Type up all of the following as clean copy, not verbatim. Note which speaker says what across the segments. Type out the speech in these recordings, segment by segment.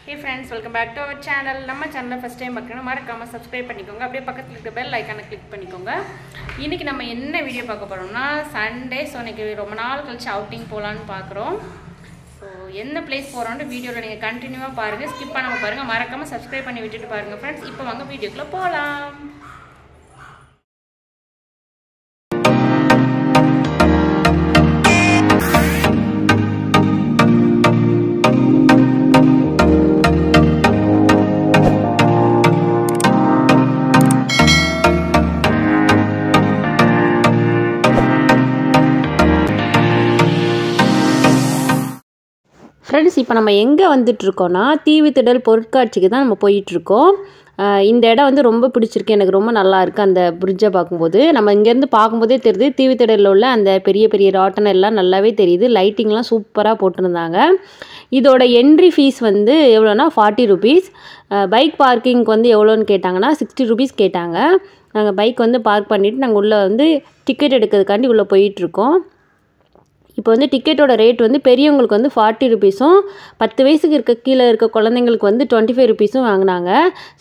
Speaker 1: Hey friends, welcome back to our channel. நம்ம சேனலை first time பார்க்கணும் மறக்காம சப்ஸ்கிரைப் பண்ணிக்கோங்க. அப்படியே பக்கத்துல இருக்க பெல் ஐகானை கிளிக் பண்ணிக்கோங்க. இன்னைக்கு நம்ம என்ன வீடியோ பார்க்க போறோம்னா சண்டே. சோ இன்னைக்கு ரொம்ப நாள் கழிச்சு அவுட்டிங் போலாம்னு பார்க்குறோம். சோ என்ன பிளேஸ் போறோம்னு வீடியோல நீங்க கண்டினியூவா பாருங்க. ஸ்கிப் பண்ணாம பாருங்க. மறக்காம சப்ஸ்கிரைப் பண்ணி விட்டுட்டு பாருங்க फ्रेंड्स. இப்போ வாங்க வீடியோக்குள்ள போலாம். ஃப்ரெண்ட்ஸ், இப்போ நம்ம எங்கே வந்துட்டுருக்கோன்னா தீவுத்திடல் பொருட்காட்சிக்கு தான் நம்ம போயிட்டுருக்கோம். இந்த இடம் வந்து ரொம்ப பிடிச்சிருக்கு, எனக்கு ரொம்ப நல்லா இருக்குது. அந்த பிரிட்ஜை பார்க்கும்போது நம்ம இங்கேருந்து பார்க்கும்போதே தெரியுது தீவுத்திடலில் உள்ள அந்த பெரிய பெரிய ராட்டன் எல்லாம் நல்லாவே தெரியுது. லைட்டிங்லாம் சூப்பராக போட்டிருந்தாங்க. இதோட என்ட்ரி ஃபீஸ் வந்து எவ்வளோனா 40 rupees. பைக் பார்க்கிங்க்கு வந்து எவ்வளோன்னு கேட்டாங்கன்னா 60 rupees கேட்டாங்க. நாங்கள் பைக் வந்து பார்க் பண்ணிவிட்டு நாங்கள் உள்ளே வந்து டிக்கெட் எடுக்கிறதுக்காண்டி உள்ளே போயிட்டுருக்கோம். இப்போ வந்து டிக்கெட்டோட ரேட் வந்து பெரியவங்களுக்கு வந்து 40 rupeesம் 10 வயசுக்கு கீழே இருக்க குழந்தைங்களுக்கு வந்து 25 rupeesம் வாங்கினாங்க.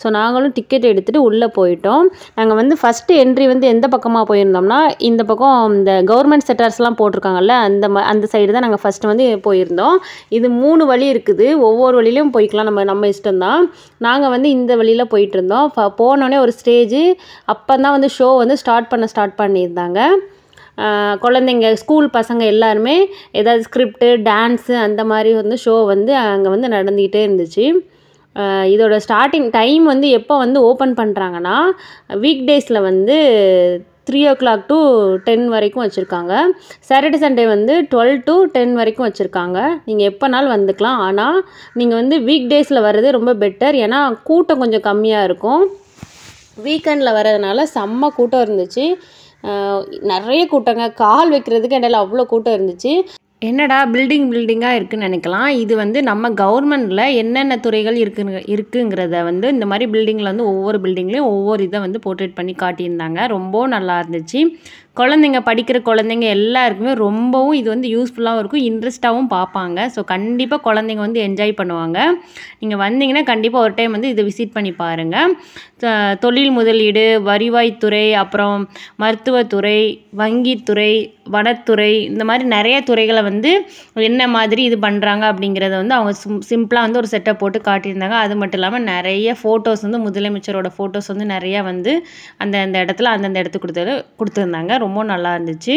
Speaker 1: ஸோ நாங்களும் டிக்கெட் எடுத்துகிட்டு உள்ளே போயிட்டோம். நாங்கள் வந்து ஃபஸ்ட்டு என்ட்ரி வந்து எந்த பக்கமாக போயிருந்தோம்னா இந்த பக்கம் இந்த கவர்மெண்ட் செக்டார்ஸ்லாம் போட்டிருக்காங்கல்ல அந்த சைடு தான் நாங்கள் ஃபஸ்ட்டு வந்து போயிருந்தோம். இது 3 வழி இருக்குது, ஒவ்வொரு வழியிலையும் போய்க்கலாம், நம்ம இஷ்டம்தான். நாங்கள் வந்து இந்த வழியில் போயிட்டு இருந்தோம். போனோடனே ஒரு ஸ்டேஜு அப்போ தான் வந்து ஷோ வந்து ஸ்டார்ட் பண்ணியிருந்தாங்க. குழந்தைங்க ஸ்கூல் பசங்க எல்லாருமே ஏதாவது ஸ்கிரிப்டு டான்ஸு அந்த மாதிரி வந்து ஷோ வந்து அங்கே வந்து நடந்துக்கிட்டே இருந்துச்சு. இதோட ஸ்டார்டிங் டைம் வந்து எப்போ வந்து ஓப்பன் பண்ணுறாங்கன்னா வீக் டேஸில் வந்து 3 o'clock to 10 வரைக்கும் வச்சுருக்காங்க. சாட்டர்டே சண்டே வந்து 12 to 10 வரைக்கும் வச்சுருக்காங்க. நீங்கள் எப்போனாலும் வந்துக்கலாம். ஆனால் நீங்கள் வந்து வீக் டேஸில் வர்றது ரொம்ப பெட்டர், ஏன்னா கூட்டம் கொஞ்சம் கம்மியாக இருக்கும். வீக்கெண்டில் வர்றதுனால செம்ம கூட்டம் இருந்துச்சு. நிறைய கூட்டங்க, கால் வைக்கிறதுக்கு இடையில அவ்வளோ கூட்டம் இருந்துச்சு. என்னடா பில்டிங்காக இருக்குதுன்னு நினைக்கலாம். இது வந்து நம்ம கவர்மெண்ட்டில் என்னென்ன துறைகள் இருக்குங்கிறத வந்து இந்த மாதிரி பில்டிங்கில் வந்து ஒவ்வொரு பில்டிங்லேயும் ஒவ்வொரு இதை வந்து போர்ட்ரேட் பண்ணி காட்டியிருந்தாங்க. ரொம்ப நல்லா இருந்துச்சு. படிக்கிற குழந்தைங்க எல்லாருக்குமே ரொம்பவும் இது வந்து யூஸ்ஃபுல்லாகவும் இருக்கும், இன்ட்ரெஸ்ட்டாகவும் பார்ப்பாங்க. ஸோ கண்டிப்பாக குழந்தைங்க வந்து என்ஜாய் பண்ணுவாங்க. நீங்கள் வந்தீங்கன்னா கண்டிப்பாக ஒரு டைம் வந்து இதை விசிட் பண்ணி பாருங்கள். தொழில் முதலீடு, வருவாய்த்துறை, அப்புறம் மருத்துவத்துறை, வங்கித்துறை, வனத்துறை, இந்த மாதிரி நிறைய துறைகளை வந்து என்ன மாதிரி இது பண்ணுறாங்க அப்படிங்கிறத வந்து அவங்க சிம்பிளாக வந்து ஒரு செட்டப் போட்டு காட்டியிருந்தாங்க. அது மட்டும் இல்லாமல் நிறைய ஃபோட்டோஸ் வந்து முதலமைச்சரோட ஃபோட்டோஸ் வந்து நிறையா வந்து அந்த இடத்துல அந்தந்த இடத்துக்கு கொடுத்துருந்தாங்க. ரொம்ப நல்லா இருந்துச்சு.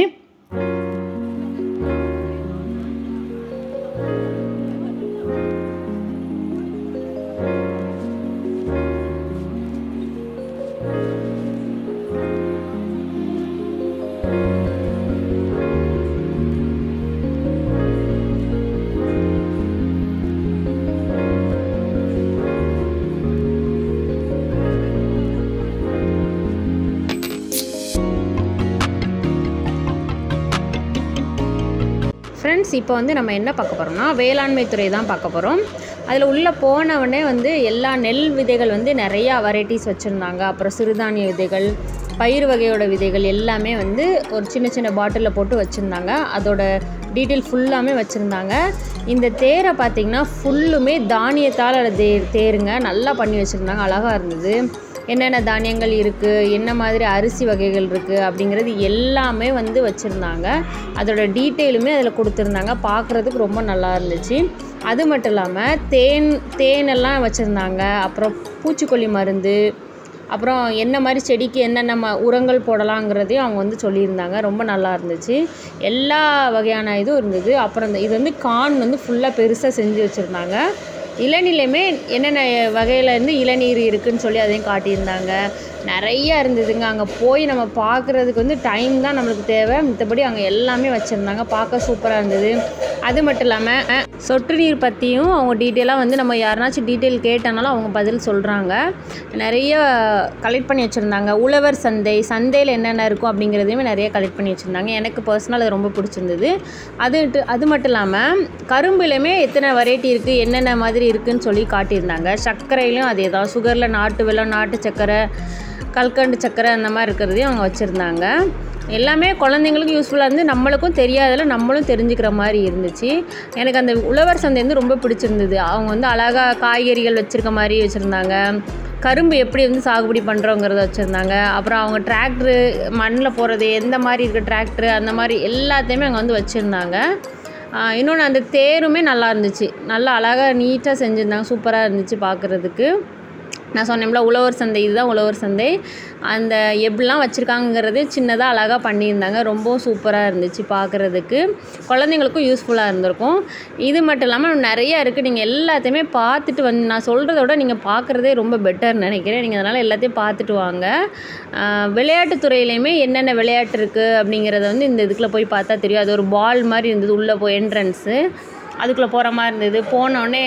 Speaker 1: ஃப்ரெண்ட்ஸ், இப்போ வந்து நம்ம என்ன பார்க்க போகிறோம்னா வேளாண்மை துறை தான் பார்க்க போகிறோம். அதில் உள்ளே போனவுடனே வந்து எல்லா நெல் விதைகள் வந்து நிறையா வெரைட்டிஸ் வச்சுருந்தாங்க. அப்புறம் சிறுதானிய விதைகள், பயிர் வகையோட விதைகள் எல்லாமே வந்து ஒரு சின்ன சின்ன பாட்டிலில் போட்டு வச்சுருந்தாங்க. அதோட டீட்டெயில் ஃபுல்லாமே வச்சுருந்தாங்க. இந்த தேரை பார்த்திங்கன்னா ஃபுல்லுமே தானியத்தால் தேருங்க நல்லா பண்ணி வச்சுருந்தாங்க. அழகாக இருந்தது. என்னென்ன தானியங்கள் இருக்குது, என்ன மாதிரி அரிசி வகைகள் இருக்குது அப்படிங்கிறது எல்லாமே வந்து வச்சுருந்தாங்க. அதோட டீட்டெயிலுமே அதில் கொடுத்துருந்தாங்க. பார்க்குறதுக்கு ரொம்ப நல்லா இருந்துச்சு. அது மட்டும் இல்லாமல் தேனெல்லாம் வச்சுருந்தாங்க. அப்புறம் பூச்சிக்கொல்லி மருந்து, அப்புறம் என்ன மாதிரி செடிக்கு என்னென்ன உரங்கள் போடலாங்கிறதையும் அவங்க வந்து சொல்லியிருந்தாங்க. ரொம்ப நல்லா இருந்துச்சு. எல்லா வகையான இதுவும் இருந்தது. அப்புறம் இது வந்து கார்ன் வந்து ஃபுல்லாக பெருசாக செஞ்சு வச்சுருந்தாங்க. இளநிலையுமே என்னென்ன வகையில் இருந்து இளநீர் இருக்குதுன்னு சொல்லி அதையும் காட்டியிருந்தாங்க. நிறையா இருந்ததுங்க. அங்கே போய் நம்ம பார்க்குறதுக்கு வந்து டைம் தான் நம்மளுக்கு தேவை. மற்றபடி அங்கே எல்லாமே வச்சுருந்தாங்க. பார்க்க சூப்பராக இருந்தது. அது மட்டும் இல்லாமல் சொட்டு நீர் பற்றியும் அவங்க டீட்டெயிலாக வந்து நம்ம யாருனாச்சும் டீட்டெயில் கேட்டனாலும் அவங்க பதில் சொல்கிறாங்க. நிறைய கலெக்ட் பண்ணி வச்சுருந்தாங்க. உழவர் சந்தையில் என்னென்ன இருக்கும் அப்படிங்கிறதையுமே நிறைய கலெக்ட் பண்ணி வச்சுருந்தாங்க. எனக்கு பர்சனல் அது ரொம்ப பிடிச்சிருந்தது. அது மட்டும் இல்லாமல் கரும்புலையுமே எத்தனை வெரைட்டி இருக்குது, என்னென்ன மாதிரி இருக்குதுன்னு சொல்லி காட்டியிருந்தாங்க. சர்க்கரையிலும் அதே தான், சுகரில் நாட்டு வெல்லம், நாட்டு சர்க்கரை, கல்கண்டு சக்கரை அந்த மாதிரி இருக்கிறதையும் அவங்க வச்சுருந்தாங்க. எல்லாமே குழந்தைங்களுக்கும் யூஸ்ஃபுல்லாக இருந்து நம்மளுக்கும் தெரியாததில் நம்மளும் தெரிஞ்சுக்கிற மாதிரி இருந்துச்சு. எனக்கு அந்த உழவர் சந்தை வந்து ரொம்ப பிடிச்சிருந்தது. அவங்க வந்து அழகாக காய்கறிகள் வச்சுருக்க மாதிரி வச்சுருந்தாங்க. கரும்பு எப்படி வந்து சாகுபடி பண்ணுறோங்கிறத வச்சுருந்தாங்க. அப்புறம் அவங்க டிராக்டரு மண்ணில் போகிறது எந்த மாதிரி இருக்க டிராக்டரு அந்த மாதிரி எல்லாத்தையுமே அங்கே வந்து வச்சுருந்தாங்க. இன்னொன்று அந்த தேருமே நல்லா இருந்துச்சு. நல்லா அழகாக நீட்டாக செஞ்சுருந்தாங்க. சூப்பராக இருந்துச்சு பார்க்குறதுக்கு. நான் சொன்னேன்ல உழவர் சந்தை, இதுதான் உழவர் சந்தை. அந்த எப்படிலாம் வச்சுருக்காங்கிறது சின்னதாக அழகாக பண்ணியிருந்தாங்க. ரொம்பவும் சூப்பராக இருந்துச்சு பார்க்குறதுக்கு. குழந்தைங்களுக்கும் யூஸ்ஃபுல்லாக இருந்திருக்கும். இது மட்டும் இல்லாமல் நிறையா இருக்குது. நீங்கள் எல்லாத்தையுமே பார்த்துட்டு நான் சொல்கிறத விட நீங்கள் பார்க்குறதே ரொம்ப பெட்டர்னு நினைக்கிறேன். நீங்கள் அதனால் எல்லாத்தையும் பார்த்துட்டு வாங்க. விளையாட்டுத்துறையிலையுமே என்னென்ன விளையாட்டு இருக்குது அப்படிங்கிறத வந்து இந்த இதுக்குள்ளே போய் பார்த்தா தெரியும். அது ஒரு பால் மாதிரி இருந்தது உள்ளே போய் என்ட்ரன்ஸு. அதுக்குள்ளே போகிற மாதிரி இருந்தது. போனோடனே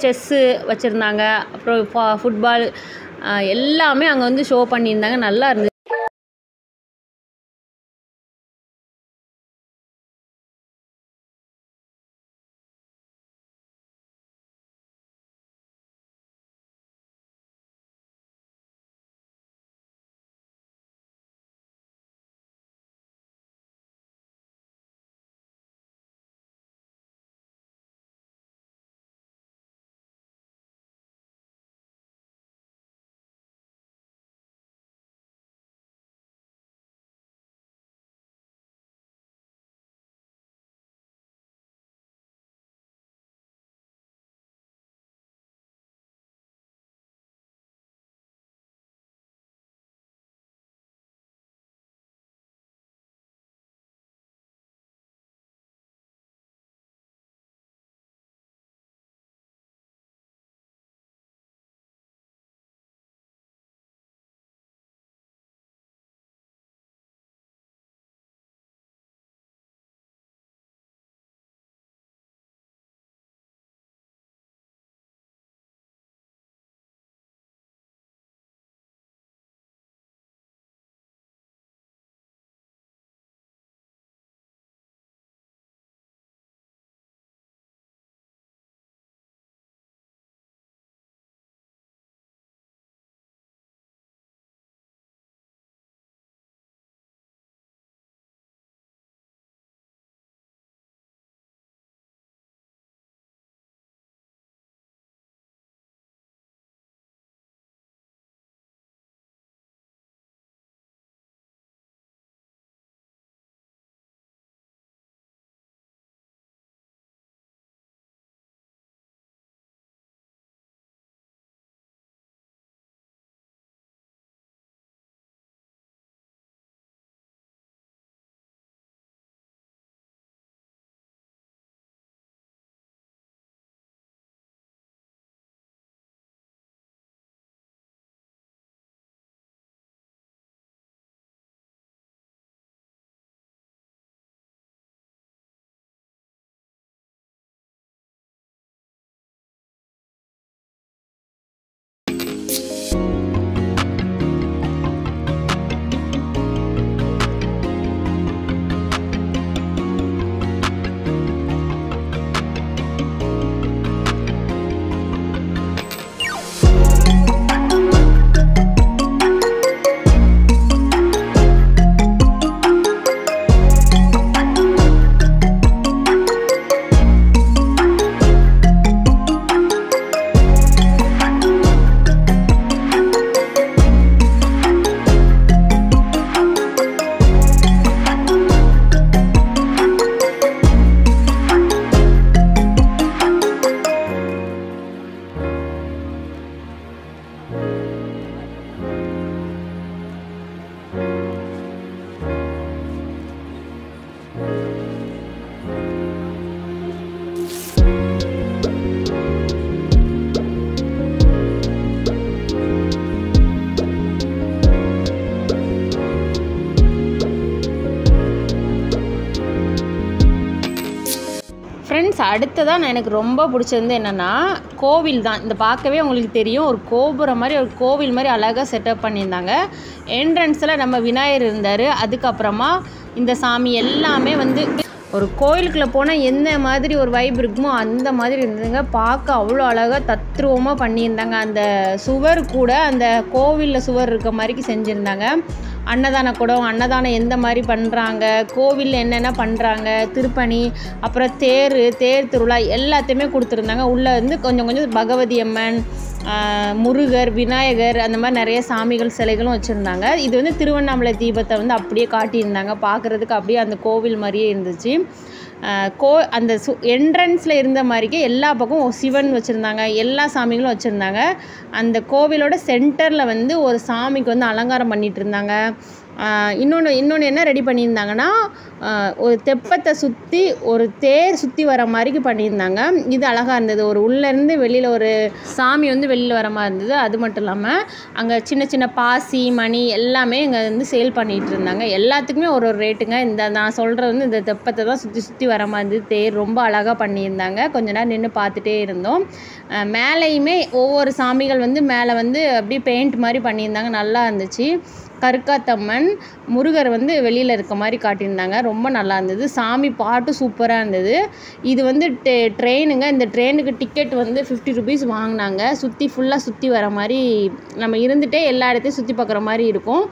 Speaker 1: செஸ்ஸு வச்சுருந்தாங்க. அப்புறம் ஃபுட்பால் எல்லாமே அங்கே வந்து ஷோ பண்ணியிருந்தாங்க. நல்லா இருந்துச்சு. ஃப்ரெண்ட்ஸ், அடுத்ததான் எனக்கு ரொம்ப பிடிச்சது என்னென்னா கோவில் தான். இந்த பார்க்கவே உங்களுக்கு தெரியும், ஒரு கோபுரம் மாதிரி, ஒரு கோவில் மாதிரி அழகாக செட்டப் பண்ணியிருந்தாங்க. என்ட்ரன்ஸில் நம்ம விநாயகர் இருந்தார். அதுக்கப்புறமா இந்த சாமி எல்லாமே வந்து ஒரு கோயிலுக்குள்ளே போனால் எந்த மாதிரி ஒரு வைப் இருக்குமோ அந்த மாதிரி இருந்ததுங்க. பார்க்க அவ்வளோ அழகாக தத்ரூபமாக பண்ணியிருந்தாங்க. அந்த சுவர் கூட அந்த கோவிலில் சுவர் இருக்க மாதிரிக்கு செஞ்சுருந்தாங்க. அன்னதான குடம், அன்னதானம் எந்த மாதிரி பண்ணுறாங்க, கோவிலில் என்னென்ன பண்ணுறாங்க, திருப்பணி, அப்புறம் தேர் திருவிழா எல்லாத்தையுமே கொடுத்துருந்தாங்க. உள்ளே வந்து கொஞ்சம் கொஞ்சம் பகவதி அம்மன், முருகர், விநாயகர் அந்த மாதிரி நிறைய சாமிகள் சிலைகளும் வச்சுருந்தாங்க. இது வந்து திருவண்ணாமலை தீபத்தை வந்து அப்படியே காட்டியிருந்தாங்க. பார்க்குறதுக்கு அப்படியே அந்த கோவில் மாதிரியே இருந்துச்சு. அந்த என்ட்ரன்ஸில் இருந்த மாதிரிக்கே எல்லா பக்கமும் சிவன் வச்சுருந்தாங்க, எல்லா சாமிகளும் வச்சுருந்தாங்க. அந்த கோவிலோட சென்டரில் வந்து ஒரு சாமிக்கு வந்து அலங்காரம் பண்ணிகிட்டு இருந்தாங்க. இன்னொன்று என்ன ரெடி பண்ணியிருந்தாங்கன்னா, ஒரு தெப்பத்தை சுற்றி ஒரு தேர் சுற்றி வர மாதிரிக்கு பண்ணியிருந்தாங்க. இது அழகாக இருந்தது. ஒரு உள்ளேருந்து வெளியில் ஒரு சாமி வந்து வெளியில் வர மாதிரி இருந்தது. அது மட்டும் இல்லாமல் அங்கே சின்ன சின்ன பாசி மணி எல்லாமே இங்கே வந்து சேல் பண்ணிகிட்டு இருந்தாங்க. எல்லாத்துக்குமே ஒரு ரேட்டுங்க. இந்த நான் சொல்கிறது வந்து இந்த தெப்பத்தை தான் சுற்றி சுற்றி வர மாதிரி இருந்தது. தேர் ரொம்ப அழகாக பண்ணியிருந்தாங்க. கொஞ்ச நேரம் நின்று பார்த்துட்டே இருந்தோம். மேலேயுமே ஒவ்வொரு சாமிகள் வந்து மேலே வந்து அப்படியே பெயிண்ட் மாதிரி பண்ணியிருந்தாங்க. நல்லா இருந்துச்சு. கருக்காத்தம்மன், முருகர் வந்து வெளியில் இருக்க மாதிரி காட்டியிருந்தாங்க. ரொம்ப நல்லா இருந்தது. சாமி பாட்டு சூப்பராக இருந்தது. இது வந்து ட்ரெயினுங்க. இந்த ட்ரெயினுக்கு டிக்கெட் வந்து 50 rupees வாங்கினாங்க. ஃபுல்லாக சுற்றி வர மாதிரி நம்ம இருந்துகிட்டே எல்லா இடத்தையும் சுற்றி பார்க்குற மாதிரி இருக்கும்.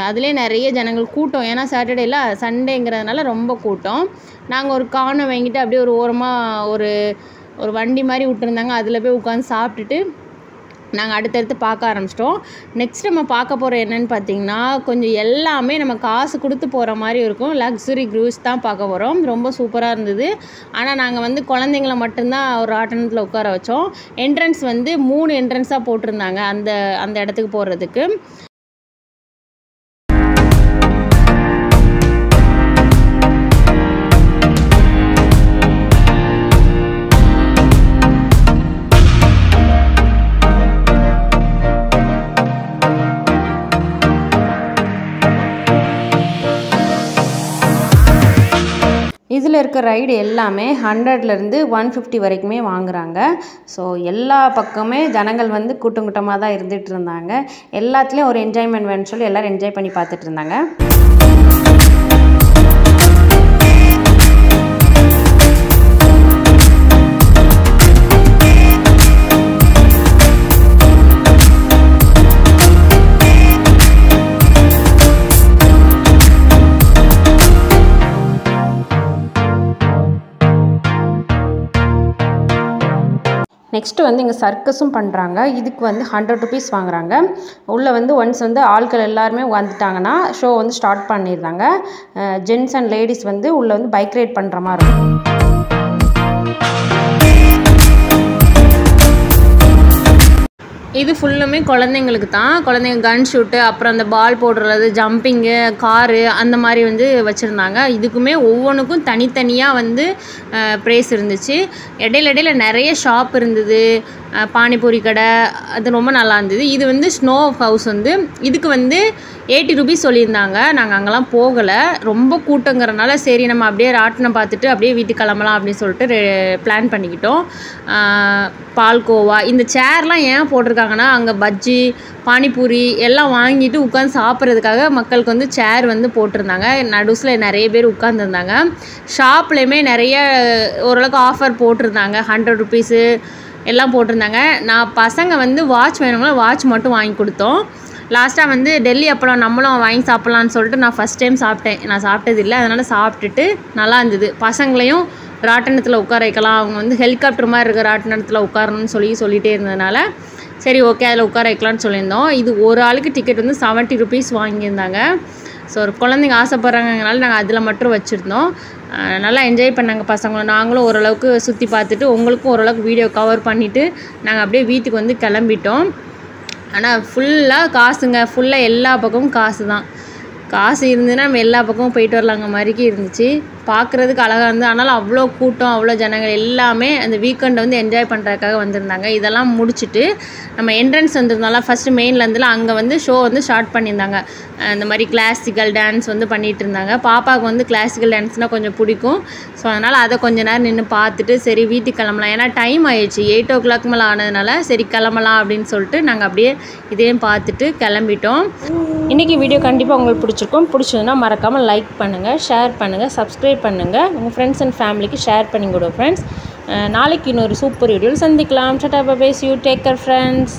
Speaker 1: அதிலே நிறைய ஜனங்கள் கூட்டம். ஏன்னா சாட்டர்டேல சண்டேங்கிறதுனால ரொம்ப கூட்டம். நாங்கள் ஒரு கார்னை வாங்கிட்டு அப்படியே ஒரு ஓரமாக ஒரு வண்டி மாதிரி விட்டுருந்தாங்க. அதில் போய் உட்காந்து சாப்பிட்டுட்டு நாங்கள் அடுத்தடுத்து பார்க்க ஆரம்பிச்சிட்டோம். நெக்ஸ்ட் நம்ம பார்க்க போகிற என்னென்னு பார்த்தீங்கன்னா, கொஞ்சம் எல்லாமே நம்ம காசு கொடுத்து போகிற மாதிரி இருக்கும். லக்ஸுரி க்ரூஸ் தான் பார்க்க போகிறோம். ரொம்ப சூப்பராக இருந்தது. ஆனால் நாங்கள் வந்து குழந்தைங்கள மட்டும்தான் ஒரு ஆட்டனத்தில் உட்கார வச்சோம். என்ட்ரன்ஸ் வந்து 3 என்ட்ரன்ஸாக போட்டிருந்தாங்க அந்த இடத்துக்கு போகிறதுக்கு. இதில் இருக்க ரைடு எல்லாமே 100லேருந்து 150 வரைக்குமே வாங்குகிறாங்க. ஸோ எல்லா பக்கமே ஜனங்கள் வந்து கூட்டமாக தான் இருந்துகிட்டு இருந்தாங்க. எல்லாத்துலேயும் ஒரு என்ஜாய்மெண்ட் வேணும்னு சொல்லி எல்லோரும் என்ஜாய் பண்ணி பார்த்துட்டு இருந்தாங்க. நெக்ஸ்ட்டு வந்து இங்கே சர்க்கஸும் பண்ணுறாங்க. இதுக்கு வந்து 100 rupees வாங்குறாங்க. உள்ளே வந்து ஒன்ஸ் வந்து ஆட்கள் எல்லாருமே வந்துட்டாங்கன்னா ஷோ வந்து ஸ்டார்ட் பண்ணிடுறாங்க. ஜென்ஸ் அண்ட் லேடிஸ் வந்து உள்ளே வந்து பைக் ரைட் பண்ணுற மாதிரி இருக்கும். இது ஃபுல்லுமே குழந்தைங்களுக்கு தான். குழந்தைங்க கன் ஷூட்டு, அப்புறம் அந்த பால் போடுறது, ஜம்பிங்கு, காரு அந்த மாதிரி வந்து வச்சுருந்தாங்க. இதுக்குமே ஒவ்வொன்றுக்கும் தனித்தனியாக வந்து ப்ரைஸ் இருந்துச்சு. இடையில நிறைய ஷாப் இருந்தது. பானிபூரி கடை, அது ரொம்ப நல்லா இருந்தது. இது வந்து ஸ்னோ ஹவுஸ் வந்து இதுக்கு வந்து 80 rupees சொல்லியிருந்தாங்க. நாங்கள் அங்கெல்லாம் போகலை. ரொம்ப கூட்டங்கிறனால சரி நம்ம அப்படியே ராட்டினம் பார்த்துட்டு அப்படியே வீட்டுக்கு கிளம்பலாம் அப்படின்னு சொல்லிட்டு பிளான் பண்ணிக்கிட்டோம். பால்கோவா, இந்த சேர்லாம் ஏன் போட்டிருக்காங்கன்னா அங்கே பஜ்ஜி, பானிபூரி எல்லாம் வாங்கிட்டு உட்காந்து சாப்பிட்றதுக்காக மக்களுக்கு வந்து சேர் வந்து போட்டிருந்தாங்க. நடுஸில் நிறைய பேர் உட்காந்துருந்தாங்க. ஷாப்லேயுமே நிறைய ஓரளவுக்கு ஆஃபர் போட்டிருந்தாங்க. 100 rupees எல்லாம் போட்டிருந்தாங்க. நான் பசங்க வந்து வாட்ச் வேணுங்களா வாட்ச் மட்டும் வாங்கி கொடுத்தோம். லாஸ்ட்டாக வந்து டெல்லி அப்பளம் நம்மளும் வாங்கி சாப்பிட்லான்னு சொல்லிட்டு நான் ஃபஸ்ட் டைம் சாப்பிட்டேன். நான் சாப்பிட்டது இல்லை. அதனால் சாப்பிட்டுட்டு நல்லா இருந்தது. பசங்களையும் ராட்டினத்தில் உட்கார வைக்கலாம். அவங்க வந்து ஹெலிகாப்டர் மாதிரி இருக்கிற ராட்டினத்தில் உட்காரணும்னு சொல்லிகிட்டே இருந்ததுனால சரி ஓகே அதில் உட்கார வைக்கலான்னு சொல்லியிருந்தோம். இது ஒரு ஆளுக்கு டிக்கெட் வந்து 70 rupees வாங்கியிருந்தாங்க. ஸோ ஒரு குழந்தைங்க ஆசைப்பட்றாங்கனால நாங்கள் அதில் மட்டும் வச்சுருந்தோம். நல்லா என்ஜாய் பண்ணாங்க பசங்களும். நாங்களும் ஓரளவுக்கு சுற்றி பார்த்துட்டு உங்களுக்கும் ஓரளவுக்கு வீடியோ கவர் பண்ணிவிட்டு நாங்கள் அப்படியே வீட்டுக்கு வந்து கிளம்பிட்டோம். ஆனால் ஃபுல்லாக காசுங்க. ஃபுல்லாக எல்லா பக்கமும் காசு தான். காசு இருந்துன்னா நம்ம எல்லா பக்கமும் போயிட்டு வரலாங்க மாதிரிக்கு இருந்துச்சு. பார்க்குறதுக்கு அழகாக இருந்தது. ஆனாலும் அவ்வளோ கூட்டம், அவ்வளோ ஜனங்கள் எல்லாமே அந்த வீக்கெண்டை வந்து என்ஜாய் பண்ணுறதுக்காக வந்திருந்தாங்க. இதெல்லாம் முடிச்சுட்டு நம்ம என்ட்ரன்ஸ் வந்திருந்தாலும் ஃபஸ்ட்டு மெயின்லேருந்துலாம் அங்கே வந்து ஷோ வந்து ஸ்டார்ட் பண்ணியிருந்தாங்க. இந்த மாதிரி கிளாசிக்கல் டான்ஸ் வந்து பண்ணிகிட்டு இருந்தாங்க. பாப்பாவுக்கு வந்து கிளாசிக்கல் டான்ஸ்னால் கொஞ்சம் பிடிக்கும். ஸோ அதனால் அதை கொஞ்சம் நேரம் நின்று பார்த்துட்டு சரி வீட்டுக்கு கிளம்பலாம். ஏன்னா டைம் ஆயிடுச்சு 8 o'clock மேலே ஆனதுனால சரி கிளம்பலாம் அப்படின்னு சொல்லிட்டு நாங்கள் அப்படியே இதையும் பார்த்துட்டு கிளம்பிட்டோம். இன்றைக்கி வீடியோ கண்டிப்பாக உங்களுக்கு பிடிச்சிருக்கும். பிடிச்சதுன்னா மறக்காமல் லைக் பண்ணுங்கள், ஷேர் பண்ணுங்கள், சப்ஸ்கிரைப் சப்ஸ்கிரைப் பண்ணுங்கள். உங்கள் ஃப்ரெண்ட்ஸ் அண்ட் ஃபேமிலிக்கு ஷேர் பண்ணி கொடுங்க ஃப்ரெண்ட்ஸ். நாளைக்கு இன்னொரு சூப்பர் வீடியோவில் சந்திக்கலாம். டாடா bye bye, see you, take care friends.